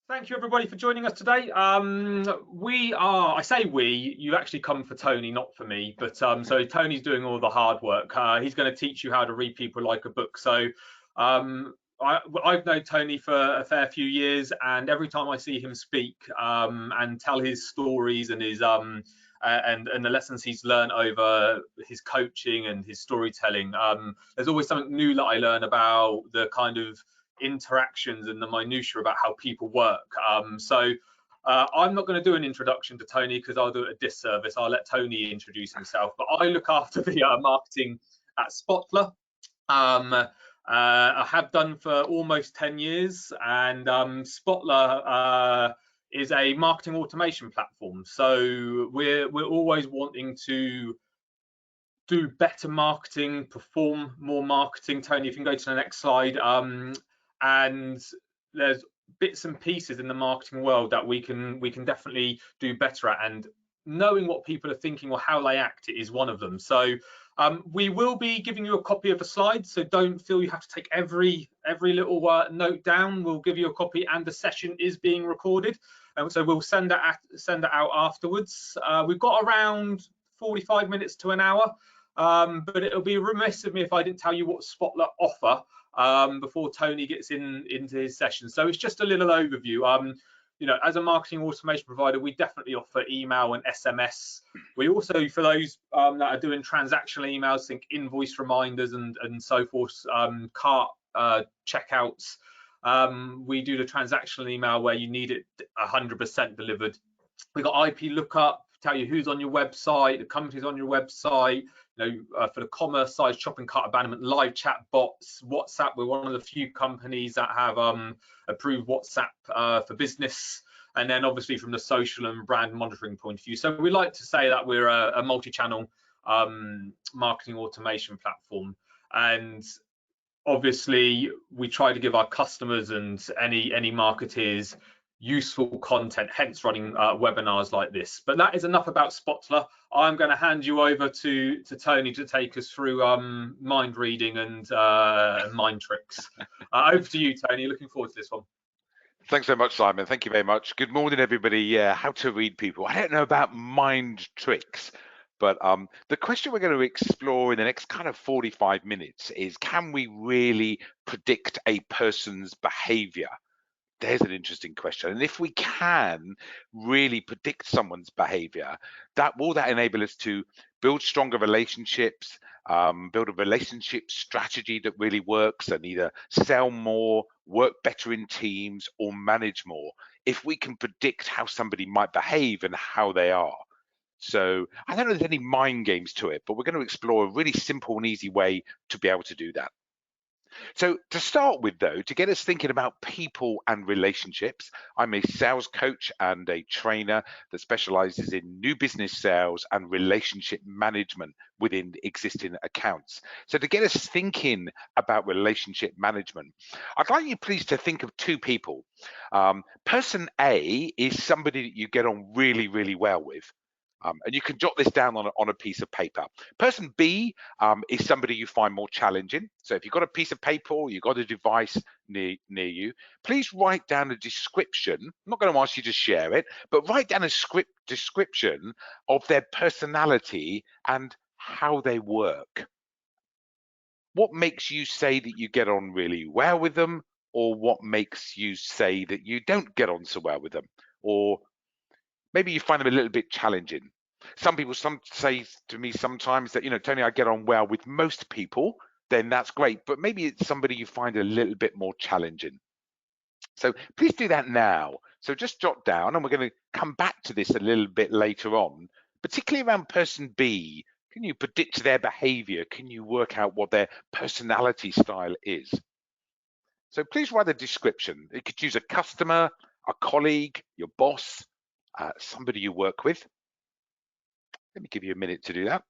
Thank you everybody for joining us today. I say we, you actually come for Tony, not for me, but so Tony's doing all the hard work. He's going to teach you how to read people like a book. So I've known Tony for a fair few years, and every time I see him speak and tell his stories and his and the lessons he's learned over his coaching and his storytelling, there's always something new that I learn about the kind of interactions and the minutiae about how people work. I'm not going to do an introduction to Tony because I'll do it a disservice. I'll let Tony introduce himself. But I look after the marketing at Spotler. I have done for almost 10 years, and Spotler is a marketing automation platform. So we're always wanting to do better marketing, perform more marketing. Tony, if you can go to the next slide. And there's bits and pieces in the marketing world that we can definitely do better at, and knowing what people are thinking or how they act is one of them. So we will be giving you a copy of the slides, so don't feel you have to take every little note down. We'll give you a copy, and the session is being recorded, and so we'll send it out afterwards. We've got around 45 minutes to an hour, but it'll be remiss of me if I didn't tell you what Spotler offer before Tony gets into his session. So it's just a little overview. You know, as a marketing automation provider, we definitely offer email and SMS. We also, for those that are doing transactional emails, think invoice reminders and so forth, cart checkouts. We do the transactional email where you need it 100% delivered. We've got IP lookup, tell you who's on your website, the companies on your website. You know, for the commerce side, shopping cart abandonment, live chat bots, WhatsApp. We're one of the few companies that have approved WhatsApp for business, and then obviously from the social and brand monitoring point of view. So we like to say that we're a multi-channel marketing automation platform, and obviously we try to give our customers and any marketeers useful content, hence running webinars like this. But that is enough about Spotler. I'm going to hand you over to Tony to take us through mind reading and mind tricks. Over to you, Tony. Looking forward to this one. Thanks very much, Simon. Thank you very much. Good morning, everybody. Yeah, how to read people. I don't know about mind tricks, but the question we're going to explore in the next kind of 45 minutes is, can we really predict a person's behavior? There's an interesting question. And if we can really predict someone's behavior, will that enable us to build stronger relationships, build a relationship strategy that really works, and either sell more, work better in teams, or manage more, if we can predict how somebody might behave and how they are. So I don't know if there's any mind games to it, but we're going to explore a really simple and easy way to be able to do that. So to start with, though, to get us thinking about people and relationships, I'm a sales coach and a trainer that specializes in new business sales and relationship management within existing accounts. So to get us thinking about relationship management, I'd like you please to think of two people. Person A is somebody that you get on really, really well with. And you can jot this down on a piece of paper. Person B is somebody you find more challenging. So if you've got a piece of paper or you've got a device near you, please write down a description. I'm not going to ask you to share it, but write down a description of their personality and how they work. What makes you say that you get on really well with them, or what makes you say that you don't get on so well with them? Or maybe you find them a little bit challenging. Some people say to me sometimes that, you know, Tony, I get on well with most people, then that's great. But maybe it's somebody you find a little bit more challenging. So please do that now. So just jot down, and we're going to come back to this a little bit later on, particularly around person B. Can you predict their behavior? Can you work out what their personality style is? So please write a description. You could use a customer, a colleague, your boss, somebody you work with. Let me give you a minute to do that.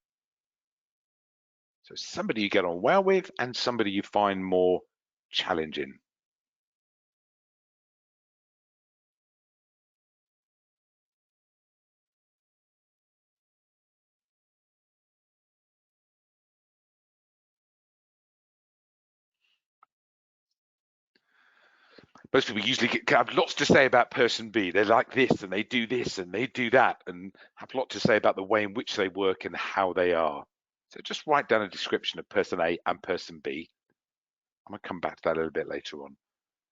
So somebody you get on well with and somebody you find more challenging. Most people usually have lots to say about person B. They're like this and they do this and they do that, and have a lot to say about the way in which they work and how they are. So just write down a description of person A and person B. I'm going to come back to that a little bit later on.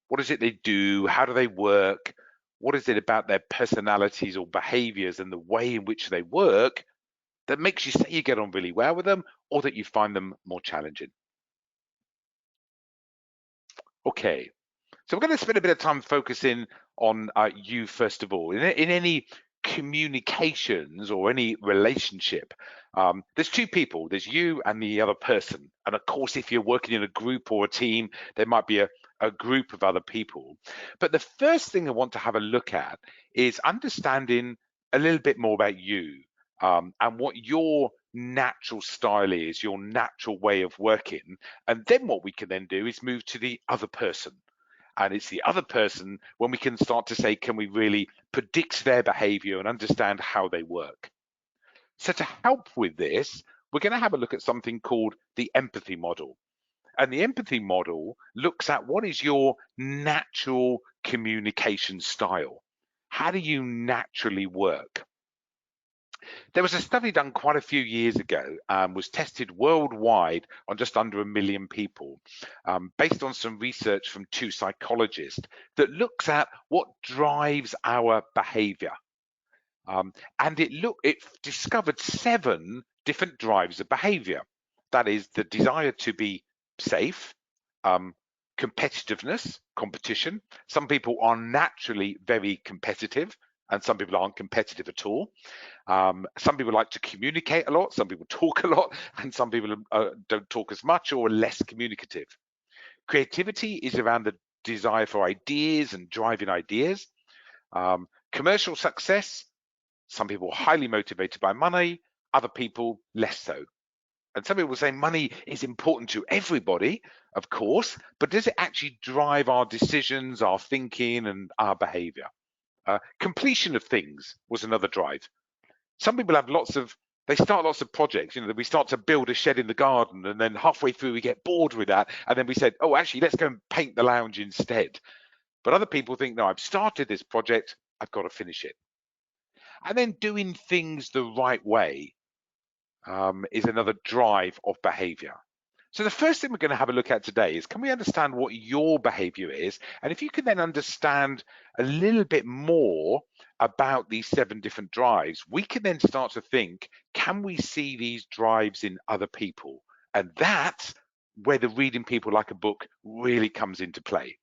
What is it they do? How do they work? What is it about their personalities or behaviors and the way in which they work that makes you say you get on really well with them, or that you find them more challenging? Okay, so we're going to spend a bit of time focusing on you first of all. In any communications or any relationship, there's two people. There's you and the other person. And of course, if you're working in a group or a team, there might be a group of other people. But the first thing I want to have a look at is understanding a little bit more about you, and what your natural style is, your natural way of working. And then what we can then do is move to the other person. And it's the other person when we can start to say, can we really predict their behavior and understand how they work? So to help with this, we're going to have a look at something called the empathy model. And the empathy model looks at what is your natural communication style? How do you naturally work? There was a study done quite a few years ago, was tested worldwide on just under 1 million people, based on some research from 2 psychologists that looks at what drives our behavior. And it discovered 7 different drives of behavior. That is the desire to be safe, competitiveness, competition. Some people are naturally very competitive, and some people aren't competitive at all. Some people like to communicate a lot, some people talk a lot, and some people don't talk as much or are less communicative. Creativity is around the desire for ideas and driving ideas. Commercial success, some people are highly motivated by money, other people less so. And some people say money is important to everybody, of course, but does it actually drive our decisions, our thinking, and our behavior? Completion of things was another drive. Some people have they start lots of projects. We start to build a shed in the garden, and then halfway through we get bored with that, and then we said, oh, actually, let's go and paint the lounge instead. But other people think, no, I've started this project, I've got to finish it. And then doing things the right way is another drive of behavior. So the first thing we're going to have a look at today is, can we understand what your behavior is? And if you can then understand a little bit more about these 7 different drives, we can then start to think, can we see these drives in other people? And that's where the reading people like a book really comes into play.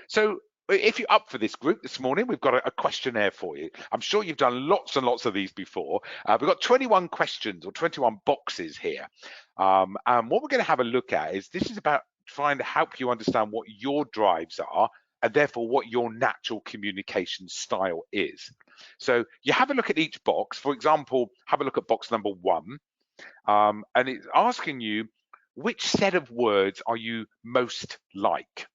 So if you're up for this group this morning, we've got a questionnaire for you. I'm sure you've done lots and lots of these before. We've got 21 questions or 21 boxes here. And what we're going to have a look at is, this is about trying to help you understand what your drives are, and therefore what your natural communication style is. So you have a look at each box. For example, have a look at box number 1. And it's asking you, which set of words are you most like?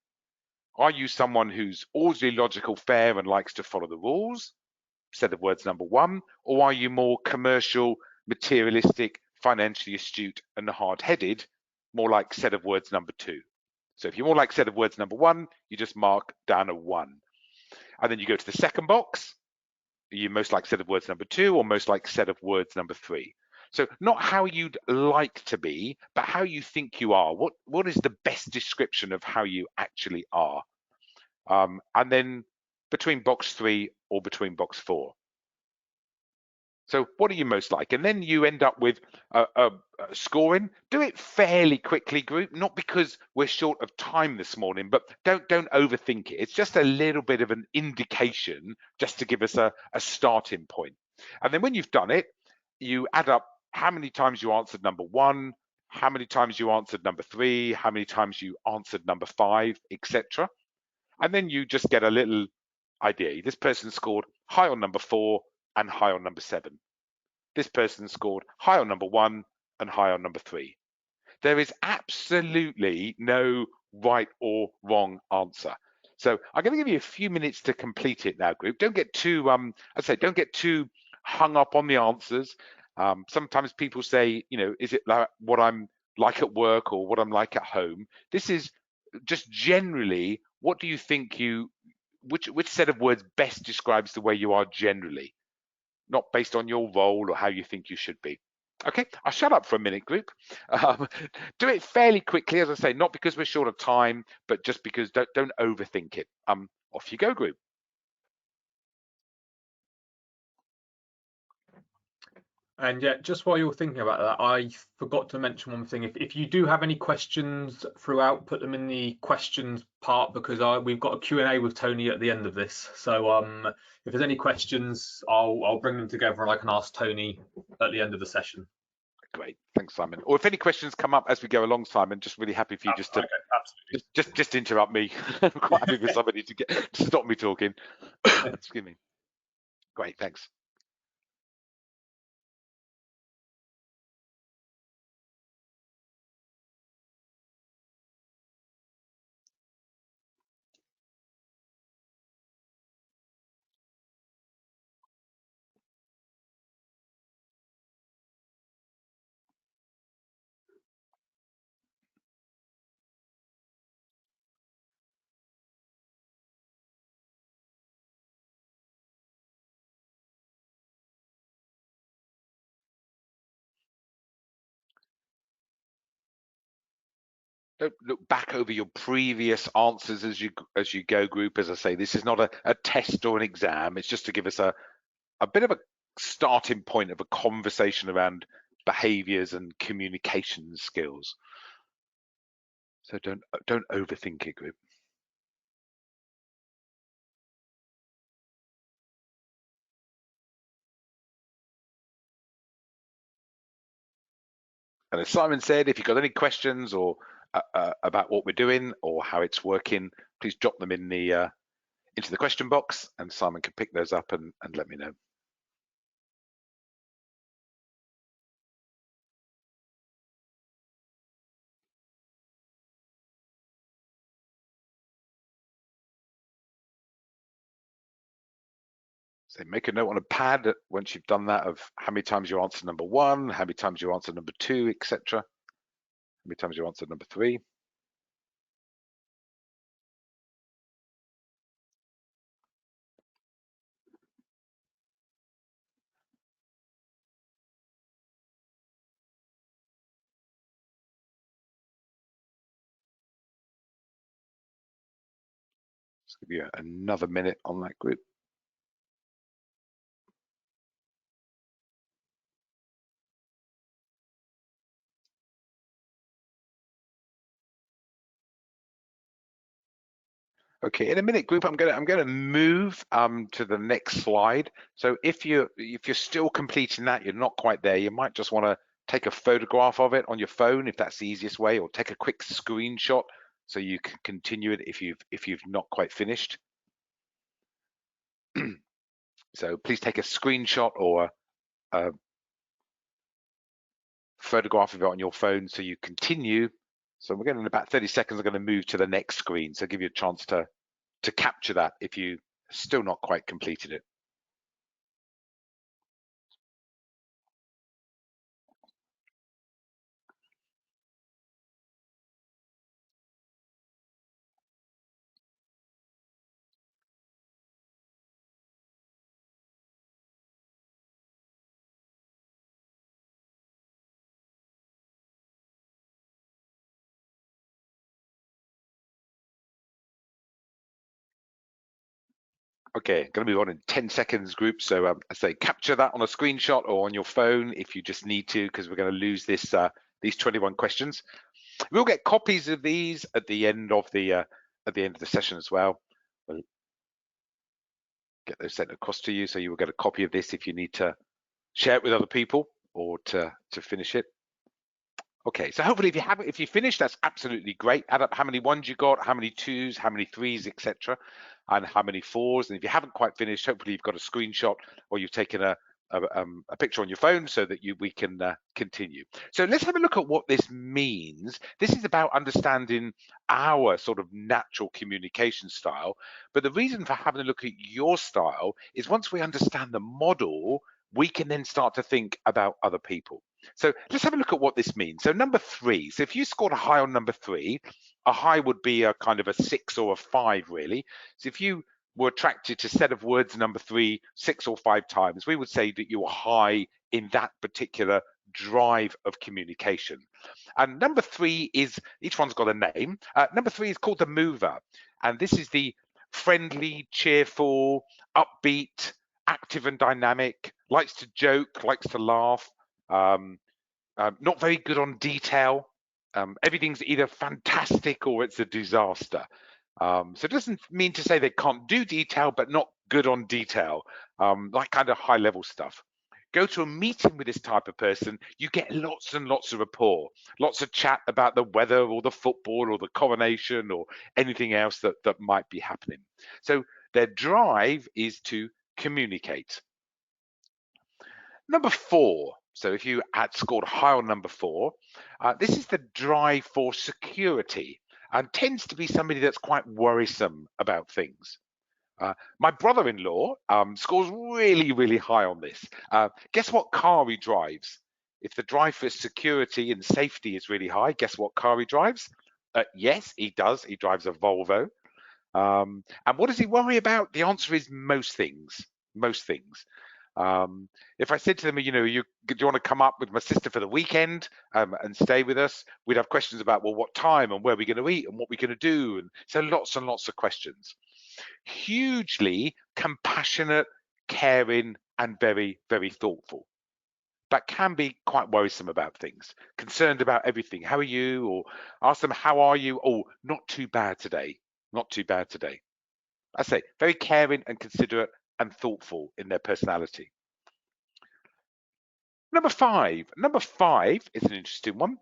Are you someone who's orderly, logical, fair, and likes to follow the rules? Set of words number 1. Or are you more commercial, materialistic, financially astute, and hard-headed? More like set of words number 2. So if you're more like set of words number 1, you just mark down a 1. And then you go to the second box. Are you most like set of words number 2, or most like set of words number 3? So not how you'd like to be, but how you think you are. What is the best description of how you actually are? And then between box 3 or between box 4. So what are you most like? And then you end up with scoring. Do it fairly quickly, group, not because we're short of time this morning, but don't overthink it. It's just a little bit of an indication, just to give us a starting point. And then when you've done it, you add up how many times you answered number 1, how many times you answered number 3, how many times you answered number 5, etc. And then you just get a little idea. This person scored high on number 4 and high on number 7. This person scored high on number 1 and high on number 3. There is absolutely no right or wrong answer. So I'm going to give you a few minutes to complete it now, group. Don't get too, don't get too hung up on the answers. Sometimes people say, is it like what I'm like at work or what I'm like at home? This is just generally, what do you think which set of words best describes the way you are generally, not based on your role or how you think you should be? Okay, I'll shut up for a minute, group. Do it fairly quickly, as I say, not because we're short of time, but just because don't overthink it. Off you go, group. And yeah, just while you're thinking about that, I forgot to mention one thing. If you do have any questions throughout, put them in the questions part, because we've got a Q&A with Tony at the end of this. So if there's any questions, I'll bring them together and I can ask Tony at the end of the session. Great, thanks, Simon. Or if any questions come up as we go along, Simon, just really happy for you just to just interrupt me. I'm quite happy for somebody to stop me talking. Excuse me. Great, thanks. Don't look back over your previous answers as you go, group. As I say, this is not a test or an exam. It's just to give us a bit of a starting point of a conversation around behaviours and communication skills. So don't overthink it, group. And as Simon said, if you've got any questions or about what we're doing or how it's working, please drop them in the into the question box, and Simon can pick those up and let me know. So make a note on a pad once you've done that of how many times you answered number 1, how many times you answered number 2, etc. How many times you answered number 3. Just give you another minute on that, group. Okay, in a minute, group, I'm gonna move to the next slide. So if you're still completing that, you're not quite there, you might just want to take a photograph of it on your phone if that's the easiest way, or take a quick screenshot so you can continue it if you've not quite finished. So please take a screenshot or a photograph of it on your phone so you continue. So we're going in about 30 seconds, I'm going to move to the next screen. So give you a chance to capture that if you still not quite completed it. Okay, going to move on in 10 seconds, group. So I say capture that on a screenshot or on your phone if you just need to, because we're going to lose this these 21 questions. We'll get copies of these at the end of the session as well. We'll get those sent across to you, so you will get a copy of this if you need to share it with other people or to finish it. Okay, so hopefully if you finish, that's absolutely great. Add up how many 1s you got, how many 2s, how many 3s, etc., and how many 4s. And if you haven't quite finished, hopefully you've got a screenshot or you've taken a picture on your phone so that we can continue. So let's have a look at what this means. This is about understanding our sort of natural communication style. But the reason for having a look at your style is once we understand the model, we can then start to think about other people. So let's have a look at what this means. So number 3, so if you scored a high on number 3, a high would be a kind of a 6 or a 5 really. So if you were attracted to set of words number 3 6 or 5 times, we would say that you were high in that particular drive of communication. And number 3 is, each one's got a name. Number 3 is called the mover, and this is the friendly, cheerful, upbeat, active and dynamic, likes to joke, likes to laugh, not very good on detail. Everything's either fantastic or it's a disaster. So it doesn't mean to say they can't do detail, but not good on detail, like kind of high level stuff. Go to a meeting with this type of person, you get lots and lots of rapport, lots of chat about the weather or the football or the coronation or anything else that might be happening. So their drive is to communicate. Number 4, so if you had scored high on number 4, this is the drive for security and tends to be somebody that's quite worrisome about things. My brother-in-law scores really, really high on this. Guess what car he drives? If the drive for security and safety is really high, guess what car he drives? Yes, he does. He drives a Volvo. And what does he worry about? The answer is most things. Most things. If I said to them, do you want to come up with my sister for the weekend and stay with us? We'd have questions about, well, what time and where we're going to eat and what we're going to do. And so lots and lots of questions. Hugely compassionate, caring, and very, very thoughtful. But can be quite worrisome about things, concerned about everything. How are you? Or ask them, how are you? Oh, not too bad today. Not too bad today. I say very caring and considerate and thoughtful in their personality. Number 5 is an interesting one.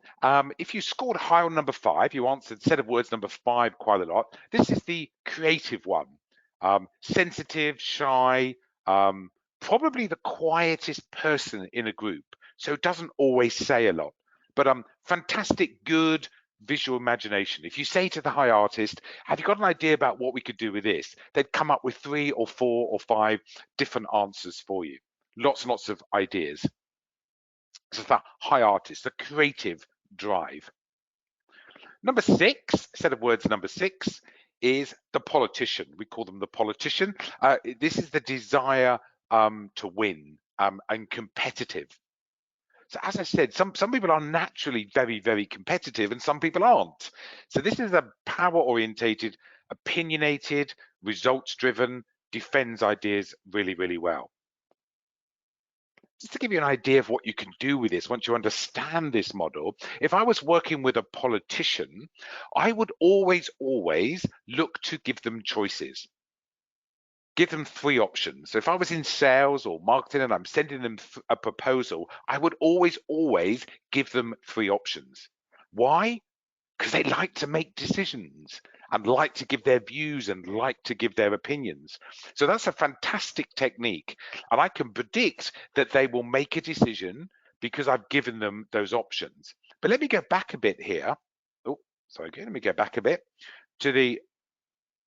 If you scored high on number 5, you answered set of words number 5 quite a lot. This is the creative one. Sensitive, shy, probably the quietest person in a group, so doesn't always say a lot, but fantastic, good visual imagination. If you say to the high artist, have you got an idea about what we could do with this? They'd come up with 3 or 4 or 5 different answers for you. Lots and lots of ideas. So the high artist, the creative drive. Number 6, set of words number 6 is the politician. We call them the politician. This is the desire to win and competitive. So as I said, some people are naturally very, very competitive and some people aren't. So this is a power-orientated, opinionated, results-driven, defends ideas really, really well. Just to give you an idea of what you can do with this, once you understand this model, if I was working with a politician, I would always look to give them choices. Give them 3 options. So if I was in sales or marketing and I'm sending them a proposal, I would always give them 3 options. Why? Because they like to make decisions and like to give their views and like to give their opinions. So that's a fantastic technique. And I can predict that they will make a decision because I've given them those options. But let me go back a bit here. Oh, sorry, okay, let me go back a bit to the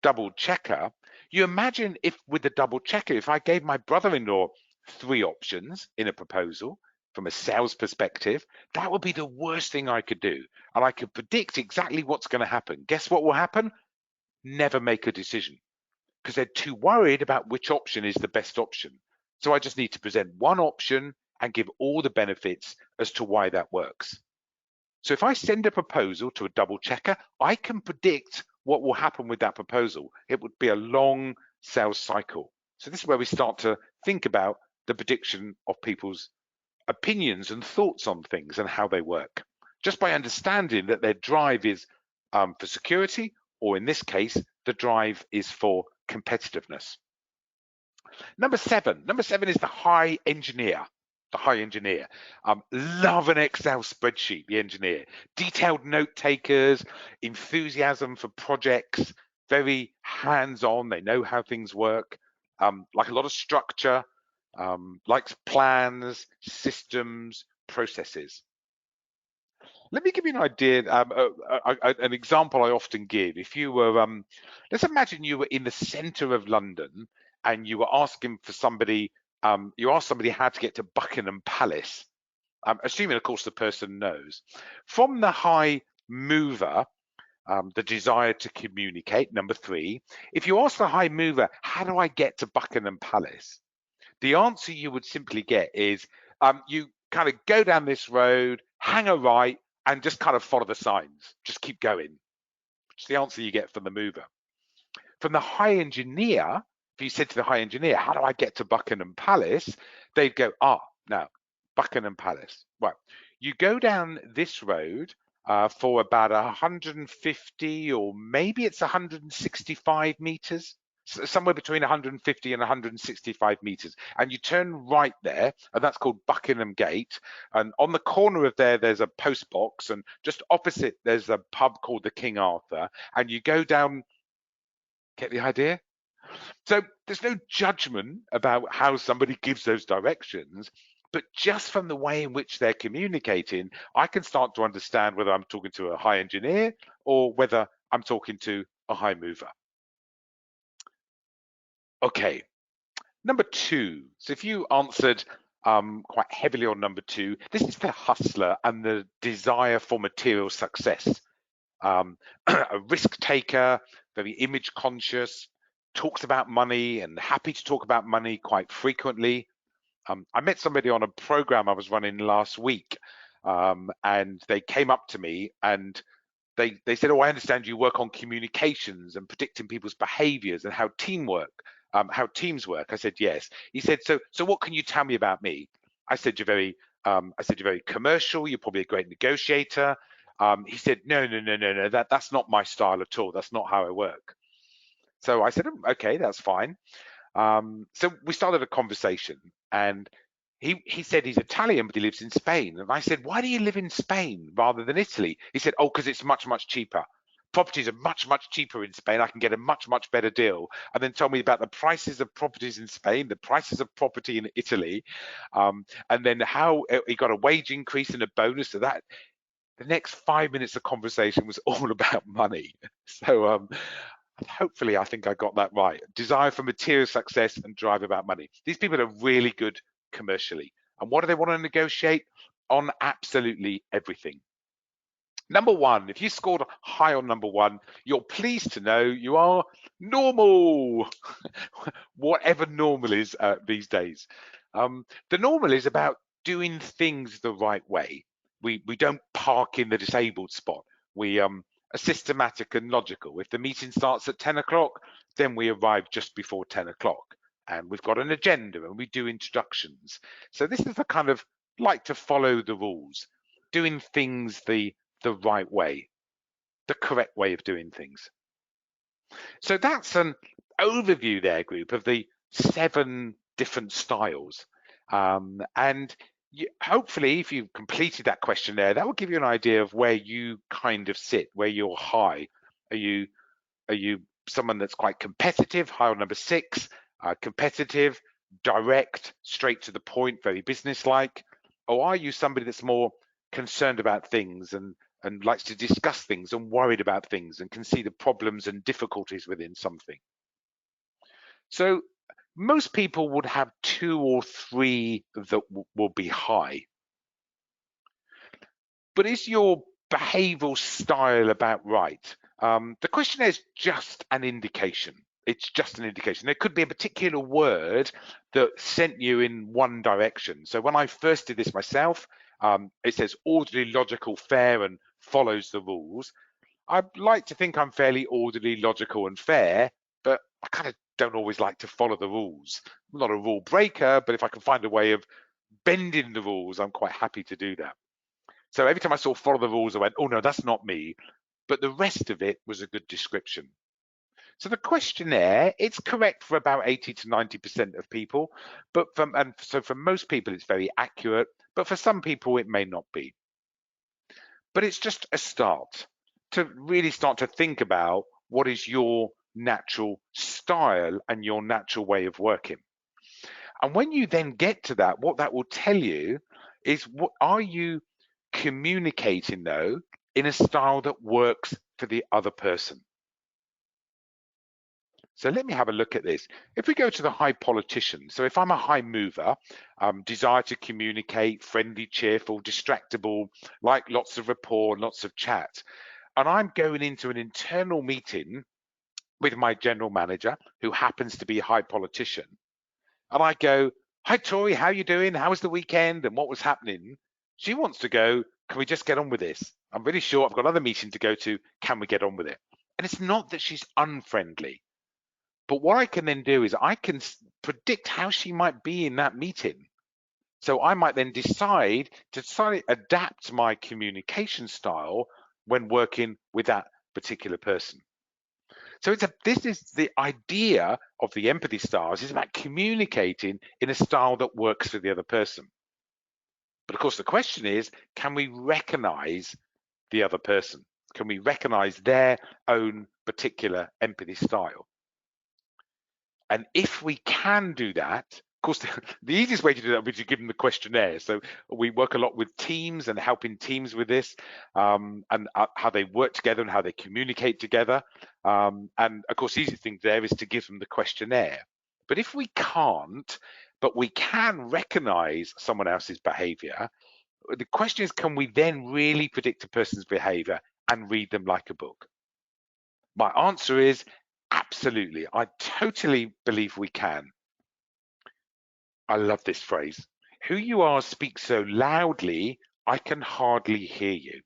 double checker. You imagine if with the double checker, if I gave my brother-in-law 3 options in a proposal, from a sales perspective, that would be the worst thing I could do. And I could predict exactly what's going to happen. Guess what will happen? Never make a decision because they're too worried about which option is the best option. So I just need to present one option and give all the benefits as to why that works. So if I send a proposal to a double checker, I can predict what will happen with that proposal. It would be a long sales cycle. So this is where we start to think about the prediction of people's opinions and thoughts on things and how they work, just by understanding that their drive is for security, or in this case, the drive is for competitiveness. Number 7 is the high engineer. The high engineer. Love an Excel spreadsheet, the engineer. Detailed note takers, enthusiasm for projects, very hands-on, they know how things work, like a lot of structure, likes plans, systems, processes. Let me give you an idea, an example I often give. If you were, let's imagine you were in the center of London and you were asking for somebody, you asked somebody how to get to Buckingham Palace. assuming of course the person knows. From the high mover, the desire to communicate, number 3, if you ask the high mover, how do I get to Buckingham Palace? The answer you would simply get is you kind of go down this road, hang a right, and just kind of follow the signs. Just keep going. It's the answer you get from the mover. From the high engineer, if you said to the high engineer, how do I get to Buckingham Palace? They'd go, now, Buckingham Palace. Well, you go down this road for about 150 or maybe it's 165 meters, somewhere between 150 and 165 meters, and you turn right there, and that's called Buckingham Gate, and on the corner of there's a post box, and just opposite there's a pub called the King Arthur, and you go down. Get the idea? So there's no judgment about how somebody gives those directions, but just from the way in which they're communicating, I can start to understand whether I'm talking to a high engineer or whether I'm talking to a high mover. Okay, number 2. So if you answered quite heavily on number 2, this is the hustler and the desire for material success. A risk taker, very image conscious, talks about money and happy to talk about money quite frequently. I met somebody on a program I was running last week, and they came up to me and they said, I understand you work on communications and predicting people's behaviors and how teams work. I said, yes. He said, so what can you tell me about me? I said, you're very commercial. You're probably a great negotiator. He said, no, that's not my style at all. That's not how I work. So I said, okay, that's fine. So we started a conversation, and he said he's Italian, but he lives in Spain. And I said, why do you live in Spain rather than Italy? He said, because it's much, much cheaper. Properties are much, much cheaper in Spain. I can get a much, much better deal. And then told me about the prices of properties in Spain, the prices of property in Italy, and then how he got a wage increase and a bonus. So that the next 5 minutes of conversation was all about money. So hopefully I think I got that right. Desire for material success and drive about money. These people are really good commercially. And what do they want to negotiate? On absolutely everything. Number 1, if you scored high on number 1, you're pleased to know you are normal, whatever normal is these days. The normal is about doing things the right way. We don't park in the disabled spot. We are systematic and logical. If the meeting starts at 10 o'clock, then we arrive just before 10 o'clock. And we've got an agenda and we do introductions. So this is the kind of like to follow the rules, doing things the right way, the correct way of doing things. So that's an overview there, group, of the 7 different styles. And hopefully, if you've completed that questionnaire, that will give you an idea of where you kind of sit, where you're high. Are you someone that's quite competitive, high on number 6, competitive, direct, straight to the point, very businesslike? Or are you somebody that's more concerned about things and likes to discuss things and worried about things and can see the problems and difficulties within something? So most people would have 2 or 3 that will be high. But is your behavioral style about right? The questionnaire is just an indication. It's just an indication. There could be a particular word that sent you in one direction. So when I first did this myself, it says orderly, logical, fair, and follows the rules. I'd like to think I'm fairly orderly, logical, and fair, but I kind of don't always like to follow the rules. I'm not a rule breaker, but if I can find a way of bending the rules, I'm quite happy to do that. So every time I saw follow the rules, I went, oh no, that's not me. But the rest of it was a good description. So the questionnaire, it's correct for about 80 to 90% of people, but so for most people, it's very accurate, but for some people, it may not be. But it's just a start to really start to think about what is your natural style and your natural way of working. And when you then get to that, what that will tell you is, what are you communicating though in a style that works for the other person? So let me have a look at this. If we go to the high politician, so if I'm a high mover, desire to communicate, friendly, cheerful, distractible, like lots of rapport, lots of chat, and I'm going into an internal meeting with my general manager, who happens to be a high politician, and I go, "Hi Tori, how you doing? How was the weekend and what was happening?" She wants to go, "Can we just get on with this? I'm really short. I've got another meeting to go to. Can we get on with it?" And it's not that she's unfriendly, but what I can then do is I can predict how she might be in that meeting. So I might then decide to adapt my communication style when working with that particular person. So this is the idea of the empathy styles, is about communicating in a style that works for the other person. But of course, the question is, can we recognize the other person? Can we recognize their own particular empathy style? And if we can do that, of course, the easiest way to do that would be to give them the questionnaire. So we work a lot with teams and helping teams with this, and how they work together and how they communicate together. And of course, the easiest thing there is to give them the questionnaire. But if we can't, but we can recognize someone else's behavior, the question is, can we then really predict a person's behavior and read them like a book? My answer is absolutely. I totally believe we can. I love this phrase. Who you are speaks so loudly, I can hardly hear you.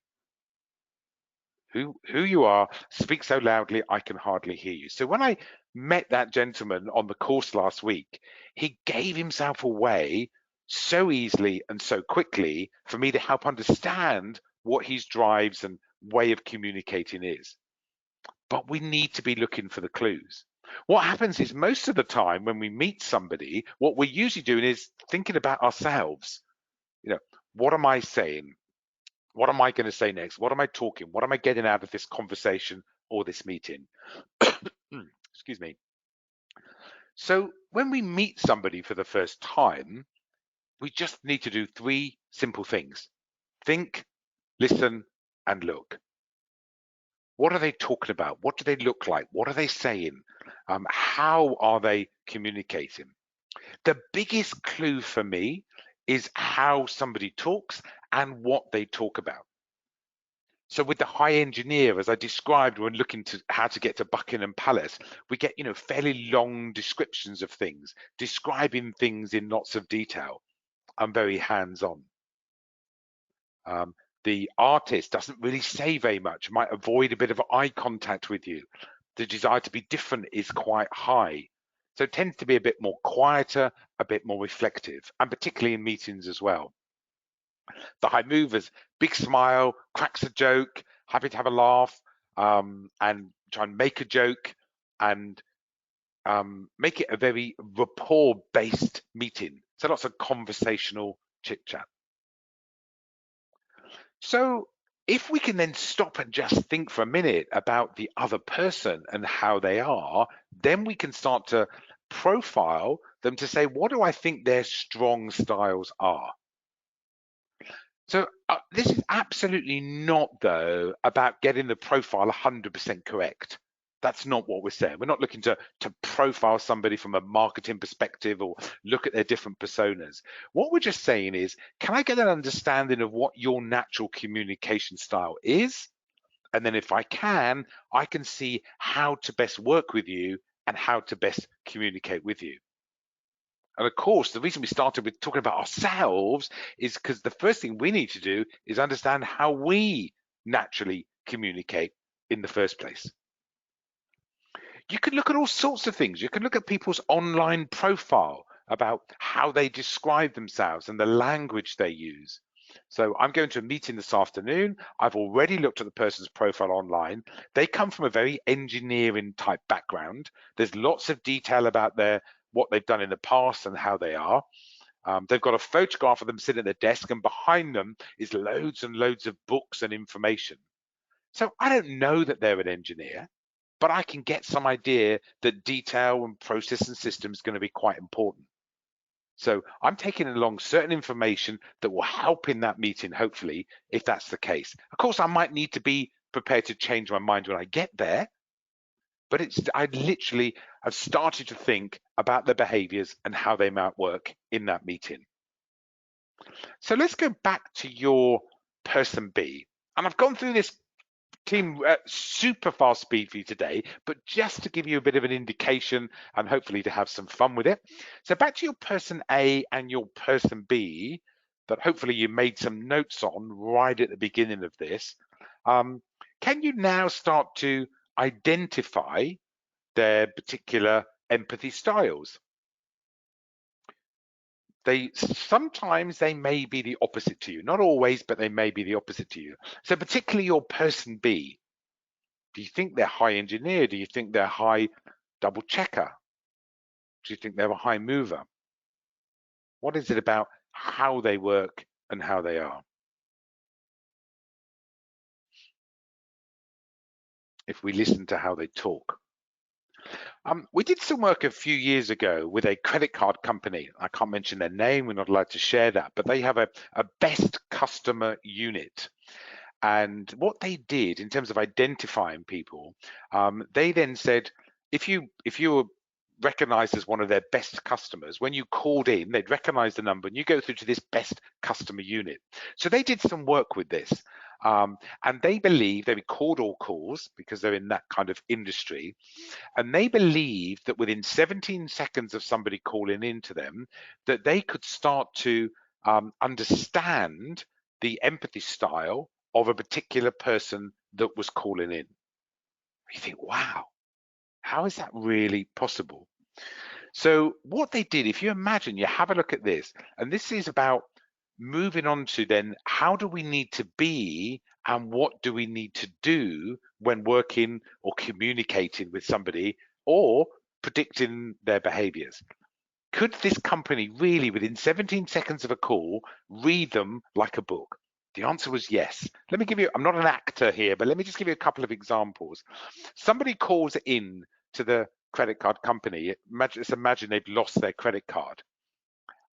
Who you are speaks so loudly, I can hardly hear you. So when I met that gentleman on the course last week, he gave himself away so easily and so quickly for me to help understand what his drives and way of communicating is. But we need to be looking for the clues. What happens is most of the time when we meet somebody, what we're usually doing is thinking about ourselves. What am I saying? What am I going to say next? What am I talking? What am I getting out of this conversation or this meeting? Excuse me. So when we meet somebody for the first time, we just need to do 3 simple things. Think, listen, and look. What are they talking about? What do they look like? What are they saying? How are they communicating? The biggest clue for me is how somebody talks and what they talk about. So with the high engineer, as I described when looking to how to get to Buckingham Palace, we get fairly long descriptions of things, describing things in lots of detail. I'm very hands-on. The artist doesn't really say very much, might avoid a bit of eye contact with you. The desire to be different is quite high. So it tends to be a bit more quieter, a bit more reflective, and particularly in meetings as well. The high movers, big smile, cracks a joke, happy to have a laugh, and try and make a joke and make it a very rapport-based meeting. So lots of conversational chit-chat. So if we can then stop and just think for a minute about the other person and how they are, then we can start to profile them to say, what do I think their strong styles are? So this is absolutely not, though, about getting the profile 100% correct. That's not what we're saying. We're not looking to profile somebody from a marketing perspective or look at their different personas. What we're just saying is, can I get an understanding of what your natural communication style is? And then if I can see how to best work with you and how to best communicate with you. And of course, the reason we started with talking about ourselves is because the first thing we need to do is understand how we naturally communicate in the first place. You can look at all sorts of things. You can look at people's online profile about how they describe themselves and the language they use. So I'm going to a meeting this afternoon. I've already looked at the person's profile online. They come from a very engineering type background. There's lots of detail about what they've done in the past and how they are. They've got a photograph of them sitting at their desk, and behind them is loads and loads of books and information. So I don't know that they're an engineer, but I can get some idea that detail and process and system is going to be quite important. So I'm taking along certain information that will help in that meeting, hopefully, if that's the case. Of course, I might need to be prepared to change my mind when I get there, but I literally have started to think about the behaviors and how they might work in that meeting. So let's go back to your person B. And I've gone through this team super fast speed for you today, but just to give you a bit of an indication and hopefully to have some fun with it. So back to your person A and your person B that hopefully you made some notes on right at the beginning of this. Can you now start to identify their particular empathy styles? Sometimes they may be the opposite to you, not always, but they may be the opposite to you. So particularly your person B, do you think they're high engineer? Do you think they're high double checker? Do you think they're a high mover? What is it about how they work and how they are? If we listen to how they talk. We did some work a few years ago with a credit card company. I can't mention their name, we're not allowed to share that, but they have a best customer unit. And what they did in terms of identifying people, they then said, if you were recognized as one of their best customers, when you called in, they'd recognize the number and you go through to this best customer unit. So they did some work with this. And they believe they record all calls because they're in that kind of industry. And they believe that within 17 seconds of somebody calling into them, that they could start to understand the empathy style of a particular person that was calling in. You think, wow, how is that really possible? So what they did, if you imagine, you have a look at this, and this is about moving on to then how do we need to be and what do we need to do when working or communicating with somebody or predicting their behaviors. Could this company really, within 17 seconds of a call, read them like a book? The answer was yes. Let me give you, I'm not an actor here, but let me just give you a couple of examples. Somebody calls in to the credit card company. Let's imagine they've lost their credit card.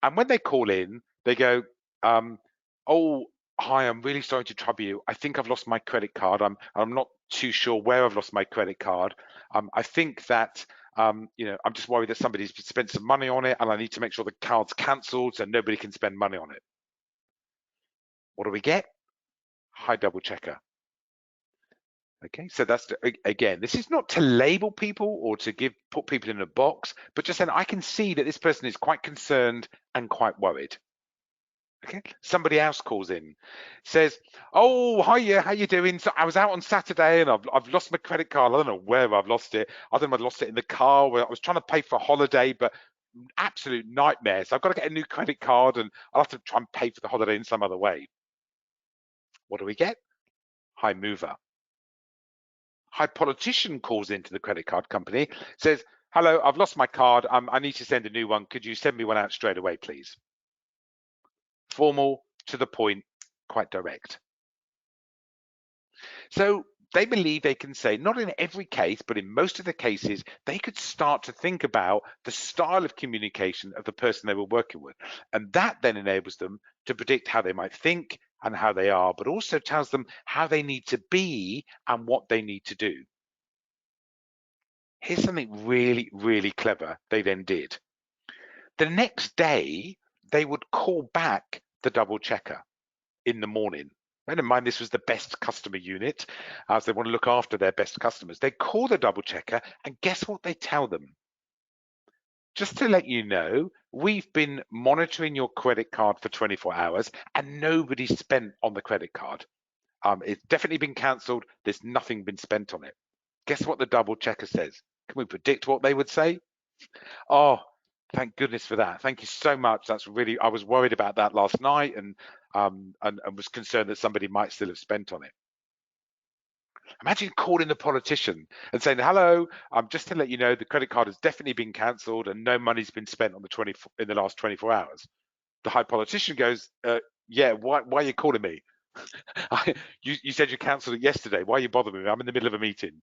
And when they call in, they go, oh, hi, I'm really sorry to trouble you. I think I've lost my credit card. I'm not too sure where I've lost my credit card. I think that, I'm just worried that somebody's spent some money on it and I need to make sure the card's cancelled so nobody can spend money on it. What do we get? High double checker. Okay, so that's again, this is not to label people or to put people in a box, but just saying I can see that this person is quite concerned and quite worried. Okay, somebody else calls in, says, "Oh, hiya, how you doing? So I was out on Saturday and I've lost my credit card. I don't know where I've lost it. I don't know if I lost it in the car where I was trying to pay for a holiday, but absolute nightmare. So I've got to get a new credit card and I'll have to try and pay for the holiday in some other way." What do we get? High mover. High politician calls into the credit card company, says, "Hello, I've lost my card. I need to send a new one. Could you send me one out straight away, please?" Formal, to the point, quite direct. So they believe they can say, not in every case, but in most of the cases, they could start to think about the style of communication of the person they were working with. And that then enables them to predict how they might think and how they are, but also tells them how they need to be and what they need to do. Here's something really, really clever they then did. The next day, they would call back the double checker in the morning. Bear in mind, this was the best customer unit, as they want to look after their best customers. They call the double checker, and guess what they tell them? Just to let you know, we've been monitoring your credit card for 24 hours, and nobody's spent on the credit card. It's definitely been cancelled. There's nothing been spent on it. Guess what the double checker says? Can we predict what they would say? Oh, thank goodness for that. Thank you so much. That's really, I was worried about that last night and was concerned that somebody might still have spent on it. Imagine calling the politician and saying, "Hello, just to let you know, the credit card has definitely been cancelled and no money's been spent on in the last 24 hours. The high politician goes, "Yeah, why are you calling me? You said you cancelled it yesterday. Why are you bothering me? I'm in the middle of a meeting."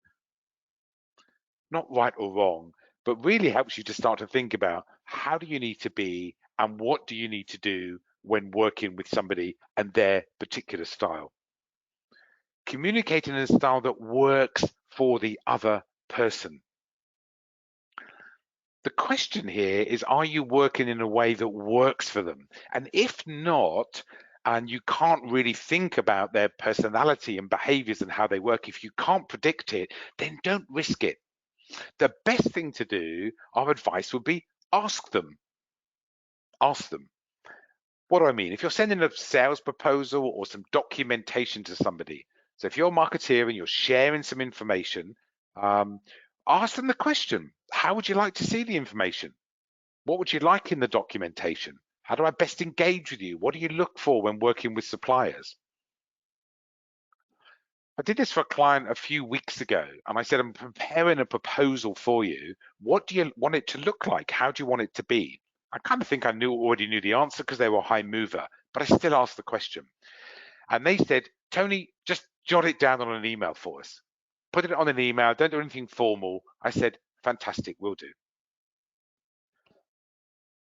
Not right or wrong, but really helps you to start to think about how do you need to be and what do you need to do when working with somebody and their particular style. Communicating in a style that works for the other person. The question here is, are you working in a way that works for them? And if not, and you can't really think about their personality and behaviors and how they work, if you can't predict it, then don't risk it. The best thing to do, our advice would be ask them. Ask them. What do I mean? If you're sending a sales proposal or some documentation to somebody, so if you're a marketeer and you're sharing some information, ask them the question, how would you like to see the information? What would you like in the documentation? How do I best engage with you? What do you look for when working with suppliers? I did this for a client a few weeks ago, and I said, I'm preparing a proposal for you. What do you want it to look like? How do you want it to be? I kind of think I already knew the answer because they were a high mover, but I still asked the question. And they said, Tony, just jot it down on an email for us. Put it on an email, don't do anything formal. I said, fantastic, will do.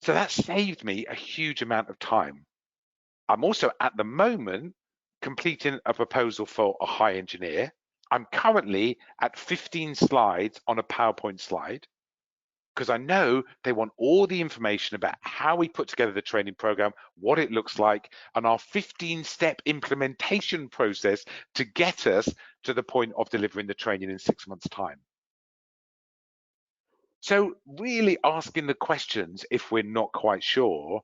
So that saved me a huge amount of time. I'm also at the moment completing a proposal for a high engineer. I'm currently at 15 slides on a PowerPoint slide because I know they want all the information about how we put together the training program, what it looks like, and our 15-step implementation process to get us to the point of delivering the training in 6 months' time. So really asking the questions if we're not quite sure,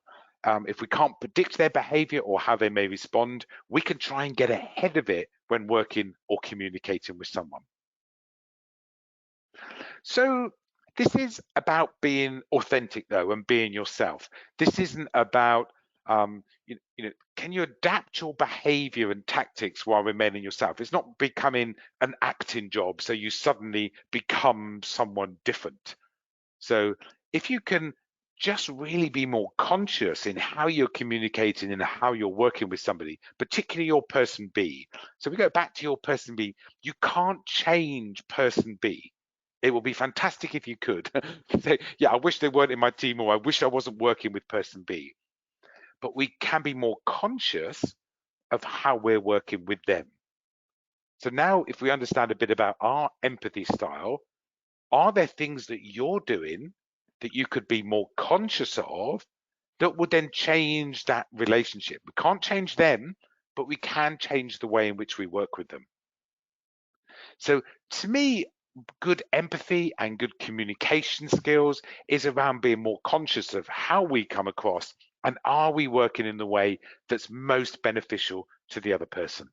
if we can't predict their behavior or how they may respond, we can try and get ahead of it when working or communicating with someone. So this is about being authentic though, and being yourself. This isn't about, can you adapt your behavior and tactics while remaining yourself? It's not becoming an acting job, so you suddenly become someone different. So if you can just really be more conscious in how you're communicating and how you're working with somebody, particularly your person B. So we go back to your person B, you can't change person B. It will be fantastic if you could say, yeah, I wish they weren't in my team, or I wish I wasn't working with person B. But we can be more conscious of how we're working with them. So now if we understand a bit about our empathy style, are there things that you're doing that you could be more conscious of that would then change that relationship? We can't change them, but we can change the way in which we work with them. So to me, good empathy and good communication skills is around being more conscious of how we come across, and are we working in the way that's most beneficial to the other person.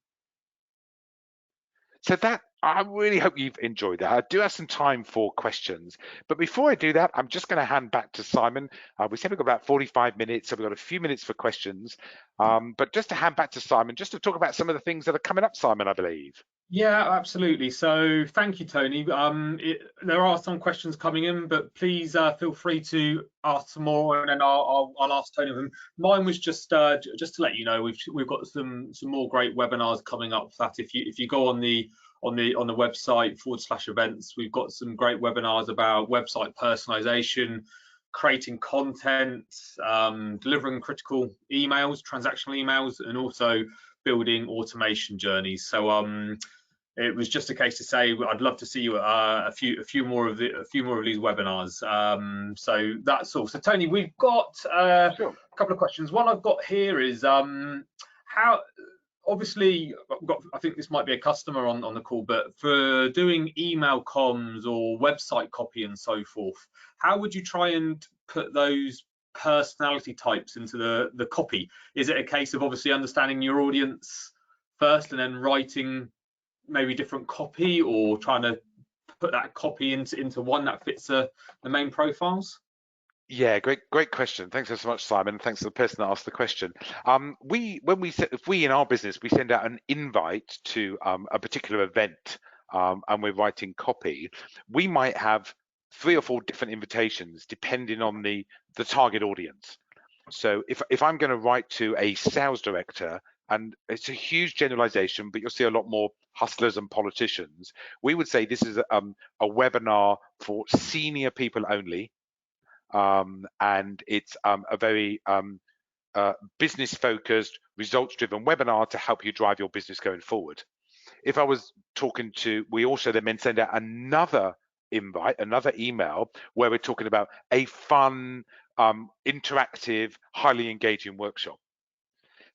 So that, I really hope you've enjoyed that. I do have some time for questions, but before I do that, I'm just going to hand back to Simon. We said we've got about 45 minutes, so we've got a few minutes for questions. But just to hand back to Simon, just to talk about some of the things that are coming up, Simon, I believe. Yeah, absolutely. So thank you, Tony. There are some questions coming in, but please feel free to ask some more, and then I'll ask Tony them. Mine was just to let you know we've got some more great webinars coming up. That if you go on the website /events, we've got some great webinars about website personalization, creating content, delivering critical emails, transactional emails, and also building automation journeys. So it was just a case to say I'd love to see you at a few more of these webinars. So that's all. So Tony, we've got a couple of questions. One I've got here is how, obviously, I think this might be a customer on the call, but for doing email comms or website copy and so forth, how would you try and put those personality types into the copy? Is it a case of obviously understanding your audience first and then writing maybe different copy, or trying to put that copy into one that fits the main profiles? Yeah, great question. Thanks so much, Simon. Thanks to the person that asked the question. If we in our business, we send out an invite to a particular event, and we're writing copy, we might have 3 or 4 different invitations depending on the target audience. So if I'm going to write to a sales director, and it's a huge generalization, but you'll see a lot more hustlers and politicians, we would say this is a webinar for senior people only, and it's a very business focused, results driven webinar to help you drive your business going forward. If I was talking to, we also then send out another invite, another email, where we're talking about a fun, interactive, highly engaging workshop.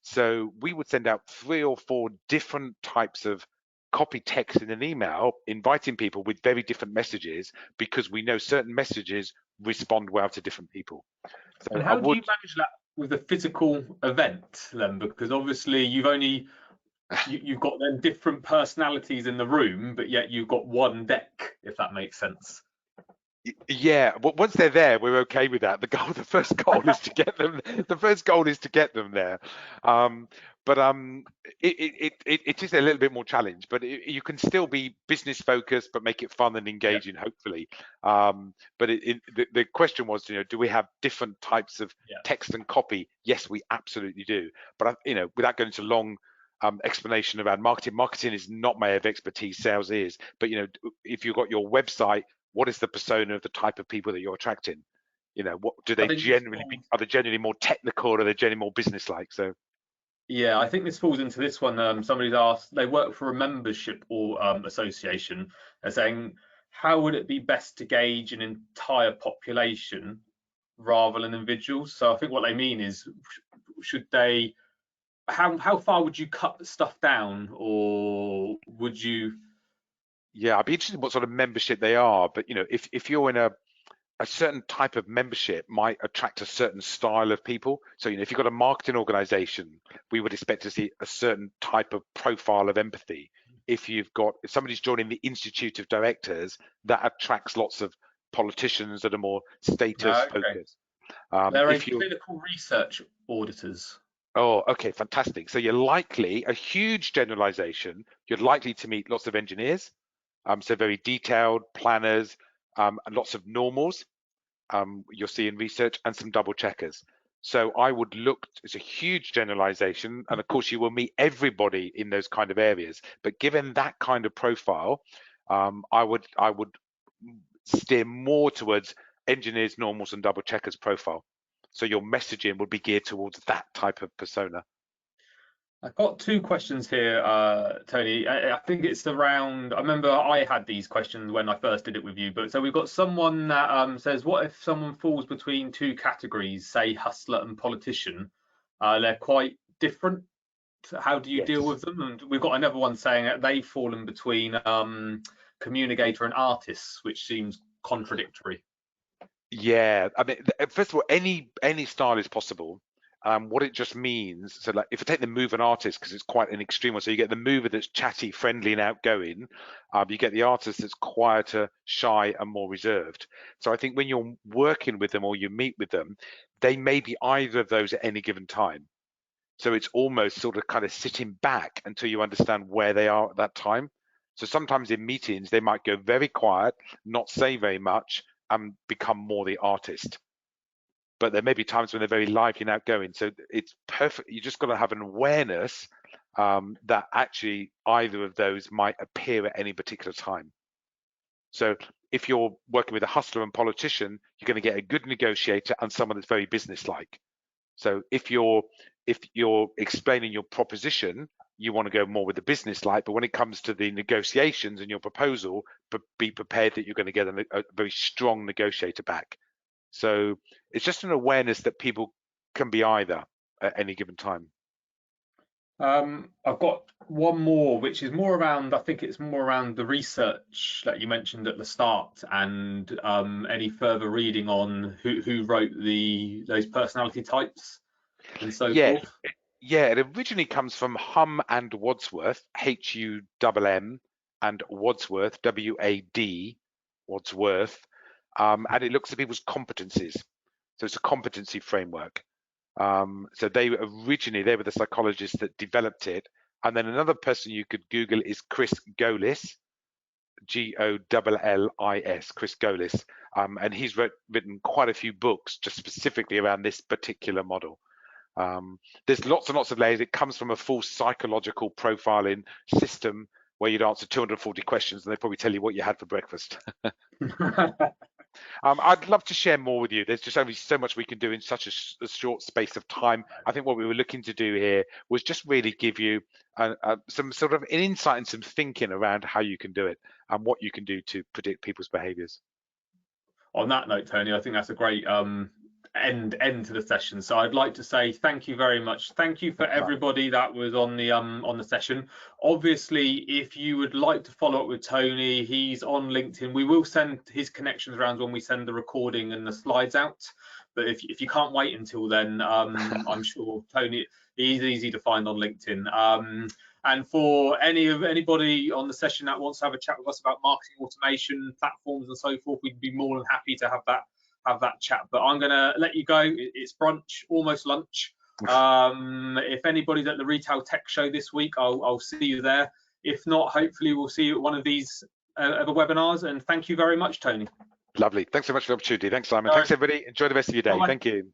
So we would send out 3 or 4 different types of copy text in an email, inviting people with very different messages, because we know certain messages respond well to different people. So And how do you manage that with a physical event then? Because obviously you've got then different personalities in the room, but yet you've got one deck, if that makes sense. Yeah, but once they're there, we're okay with that. The first goal is to get them. The first goal is to get them there. But it is a little bit more challenge. But you can still be business focused, but make it fun and engaging, hopefully. But the question was, do we have different types of text and copy? Yes, we absolutely do. But without going into long explanation around marketing is not my area of expertise. Sales is. But if you've got your website, what is the persona of the type of people that you're attracting? What do they generally be? Are they generally more technical, or are they generally more business-like? So yeah, I think this falls into this one. Somebody's asked, they work for a membership or association. They're saying, how would it be best to gauge an entire population rather than individuals? So I think what they mean is, should they, how far would you cut stuff down, or would you? yeah, I'd be interested in what sort of membership they are. But if you're in a certain type of membership, might attract a certain style of people. So if you've got a marketing organization, we would expect to see a certain type of profile of empathy. If somebody's joining the Institute of Directors, that attracts lots of politicians that are more status focused. They're If you're clinical research auditors. Oh, okay, fantastic. So you're likely, a huge generalization, you're likely to meet lots of engineers, so very detailed planners, and lots of normals, you'll see in research, and some double checkers. So I would look, it's a huge generalization, and of course you will meet everybody in those kind of areas. But given that kind of profile, I would steer more towards engineers, normals, and double checkers profile. So your messaging would be geared towards that type of persona. I've got 2 questions here, Tony. I think it's around. I remember I had these questions when I first did it with you. But so we've got someone that says, what if someone falls between 2 categories, say hustler and politician? They're quite different. How do you deal with them? And we've got another one saying that they've fallen between communicator and artists, which seems contradictory. Yeah, I mean, first of all, any style is possible. What it just means, so like if I take the mover artist, because it's quite an extreme one, so you get the mover that's chatty, friendly, and outgoing. You get the artist that's quieter, shy, and more reserved. So I think when you're working with them or you meet with them, they may be either of those at any given time. So it's almost sort of kind of sitting back until you understand where they are at that time. So sometimes in meetings, they might go very quiet, not say very much, and become more the artist. But there may be times when they're very lively and outgoing. So it's perfect. You just got to have an awareness that actually either of those might appear at any particular time. So if you're working with a hustler and politician, you're going to get a good negotiator and someone that's very businesslike. So if you're explaining your proposition, you want to go more with the business like, but when it comes to the negotiations and your proposal, be prepared that you're going to get a very strong negotiator back. So it's just an awareness that people can be either at any given time. I've got one more, which is more around, I think it's more around the research that you mentioned at the start, and any further reading on who wrote those personality types and so forth. Yeah, it originally comes from Hum and Wadsworth, Humm, and Wadsworth, WAD, Wadsworth, and it looks at people's competencies. So it's a competency framework. So they were the psychologists that developed it. And then another person you could Google is Chris Golis, Gollis, Chris Golis. And he's written quite a few books just specifically around this particular model. There's lots and lots of layers. It comes from a full psychological profiling system where you'd answer 240 questions and they'd probably tell you what you had for breakfast. I'd love to share more with you. There's just only so much we can do in such a short space of time. I think what we were looking to do here was just really give you some sort of an insight and some thinking around how you can do it and what you can do to predict people's behaviours. On that note, Tony, I think that's a great end to the session. So I'd like to say thank you very much. Thank you for everybody that was on the session. Obviously, if you would like to follow up with Tony, he's on LinkedIn. We will send his connections around when we send the recording and the slides out. But if you can't wait until then, I'm sure Tony, he's easy to find on LinkedIn. And for anybody on the session that wants to have a chat with us about marketing automation platforms and so forth, we'd be more than happy to have that chat. But I'm going to let you go. It's brunch, almost lunch. If anybody's at the Retail Tech Show this week, I'll see you there. If not, hopefully we'll see you at one of these other webinars. And thank you very much, Tony. Lovely. Thanks so much for the opportunity. Thanks, Simon. Thanks, everybody. Enjoy the rest of your day. Bye-bye. Thank you.